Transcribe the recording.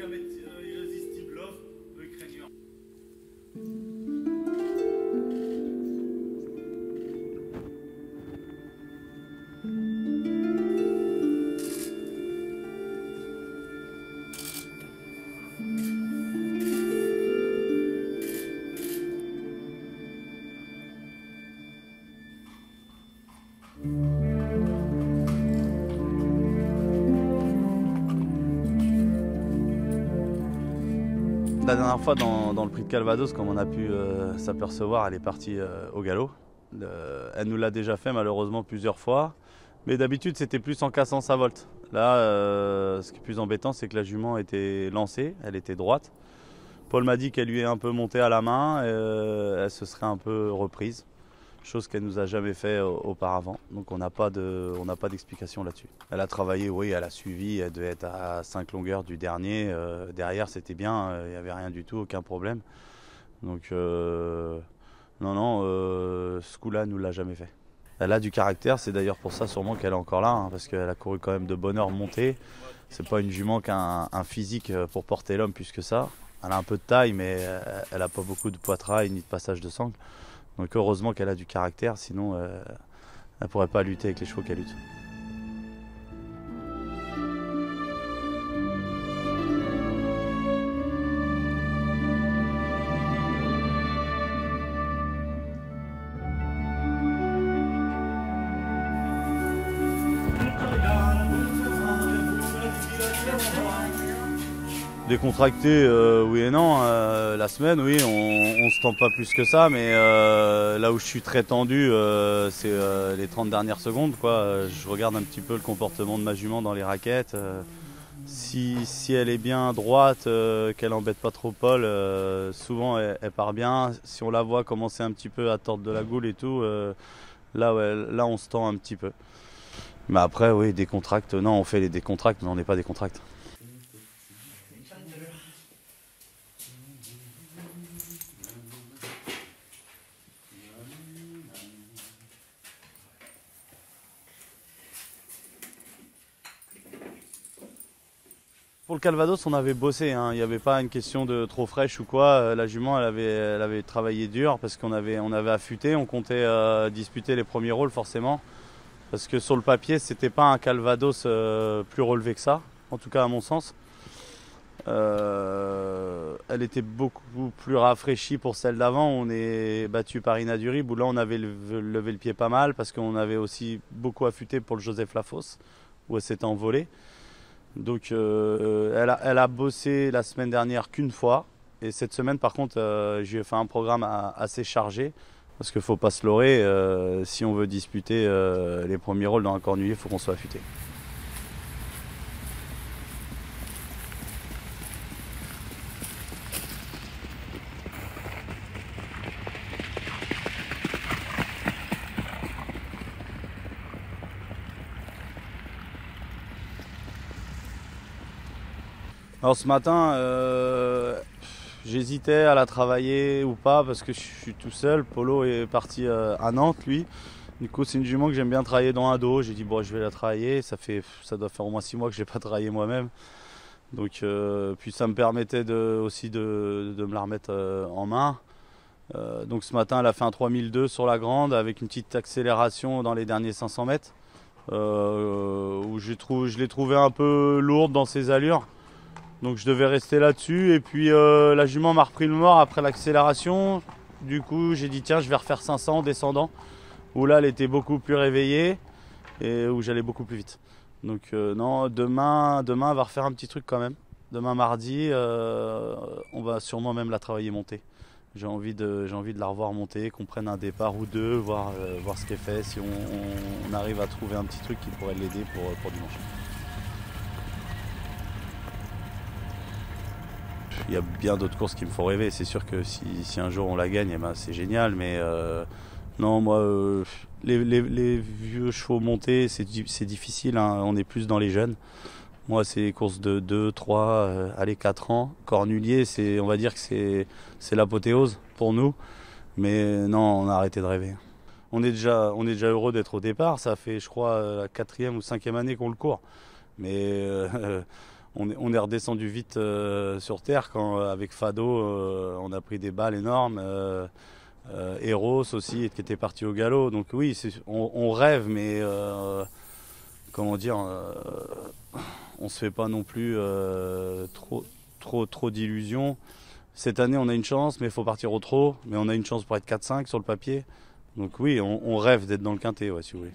avec Irresistible Love de Ukrainian. La dernière fois dans le prix de Calvados, comme on a pu s'apercevoir, elle est partie au galop. Elle nous l'a déjà fait malheureusement plusieurs fois, mais d'habitude c'était plus en cassant sa volte. Là, ce qui est plus embêtant, c'est que la jument était lancée, elle était droite. Paul m'a dit qu'elle lui est un peu montée à la main, elle se serait un peu reprise, chose qu'elle nous a jamais fait auparavant. Donc on n'a pas d'explication là-dessus. Elle a travaillé, oui, elle a suivi, elle devait être à 5 longueurs du dernier. Derrière c'était bien, il n'y avait rien du tout, aucun problème. Donc ce coup-là elle nous l'a jamais fait. Elle a du caractère, c'est d'ailleurs pour ça sûrement qu'elle est encore là, hein, parce qu'elle a couru quand même de bonne heure montée. C'est pas une jument qui a un physique pour porter l'homme plus que ça. Elle a un peu de taille, mais elle n'a pas beaucoup de poitrail ni de passage de sangle. Donc heureusement qu'elle a du caractère, sinon elle ne pourrait pas lutter avec les chevaux qu'elle lutte. Décontracté, oui et non. La semaine, oui, on se tend pas plus que ça, mais là où je suis très tendu, c'est les 30 dernières secondes, quoi. Je regarde un petit peu le comportement de ma jument dans les raquettes. Si elle est bien droite, qu'elle embête pas trop Paul, souvent elle part bien. Si on la voit commencer un petit peu à tordre de la goule et tout, là on se tend un petit peu. Mais après, oui, décontracte, non, on fait les décontracts, mais on n'est pas décontracts. Pour le Calvados, on avait bossé, hein. Il n'y avait pas une question de trop fraîche ou quoi. La jument, elle avait travaillé dur parce qu'on avait affûté, on comptait disputer les premiers rôles forcément. Parce que sur le papier, c'était pas un Calvados plus relevé que ça, en tout cas à mon sens. Elle était beaucoup plus rafraîchie pour celle d'avant. On est battu par Inadurible où là on avait levé le pied pas mal parce qu'on avait aussi beaucoup affûté pour le Joseph Lafosse où elle s'était envolée. Donc elle a bossé la semaine dernière qu'une fois. Et cette semaine par contre je lui ai fait un programme assez chargé. Parce qu'il ne faut pas se leurrer, si on veut disputer les premiers rôles dans un cornulier, il faut qu'on soit affûté. Alors ce matin, j'hésitais à la travailler ou pas parce que je suis tout seul. Polo est parti à Nantes, lui. Du coup, c'est une jument que j'aime bien travailler dans un dos. J'ai dit, bon, je vais la travailler. Ça doit faire au moins 6 mois que je n'ai pas travaillé moi-même. Donc, puis ça me permettait aussi de me la remettre en main. Donc ce matin, elle a fait un 3002 sur la grande avec une petite accélération dans les derniers 500 mètres. Où je l'ai trouvée un peu lourde dans ses allures. Donc je devais rester là-dessus et puis la jument m'a repris le mort après l'accélération. Du coup j'ai dit tiens je vais refaire 500 en descendant. Où là elle était beaucoup plus réveillée et où j'allais beaucoup plus vite. Donc non, demain elle va refaire un petit truc quand même. Demain mardi on va sûrement même la travailler montée. J'ai envie de la revoir monter, qu'on prenne un départ ou deux, voir ce qu'elle fait, si on arrive à trouver un petit truc qui pourrait l'aider pour dimanche. Il y a bien d'autres courses qui me font rêver. C'est sûr que si un jour on la gagne, eh ben, c'est génial. Mais non, moi, les vieux chevaux montés, c'est difficile. Hein. On est plus dans les jeunes. Moi, c'est les courses de 2, 3, allez, 4 ans. Cornulier, on va dire que c'est l'apothéose pour nous. Mais non, on a arrêté de rêver. On est déjà heureux d'être au départ. Ça fait, je crois, la 4e ou 5e année qu'on le court. Mais on est redescendu vite sur terre quand avec Fado on a pris des balles énormes. Eros aussi qui était parti au galop. Donc oui, on rêve, mais comment dire, on se fait pas non plus trop d'illusions. Cette année, on a une chance, mais il faut partir au trot. Mais on a une chance pour être 4-5 sur le papier. Donc oui, on rêve d'être dans le quintet, ouais, si vous voulez.